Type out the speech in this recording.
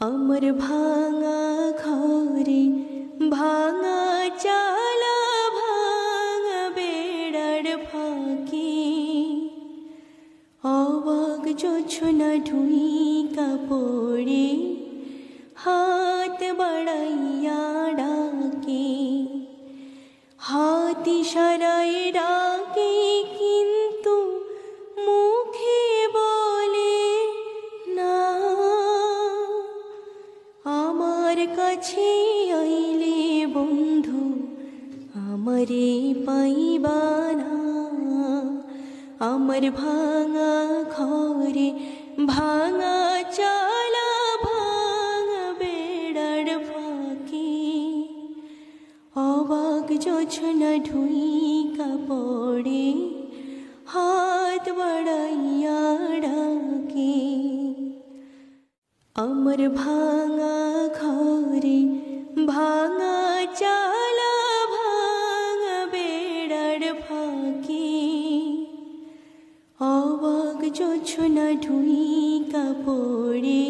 আমার ভাঙা ঘরে ভাঙা চালা ভাঙা বেড়ার ফাঁকি অবাক জোছনা ঢুইকা পড়ে হাত বাড়াইয়া ডাকে হাত ইশারায় ডাকে কিন্তু মুখে বলে না। আমার কাছে আইলে বন্ধু আমারে পাইবা না। আমার ভাঙা ঘরে ভাঙা চালা ভাঙা বেড়ার ফাঁকি অবাক জোছনা ঢুইকা পড়ে হাত বাড়াইয়া ডাকে। আমার ভাঙা ঘরে ভাঙা চালা ভাঙা বেড়ার ফাঁকি অবাক জোছনা ঢুইকা পড়ে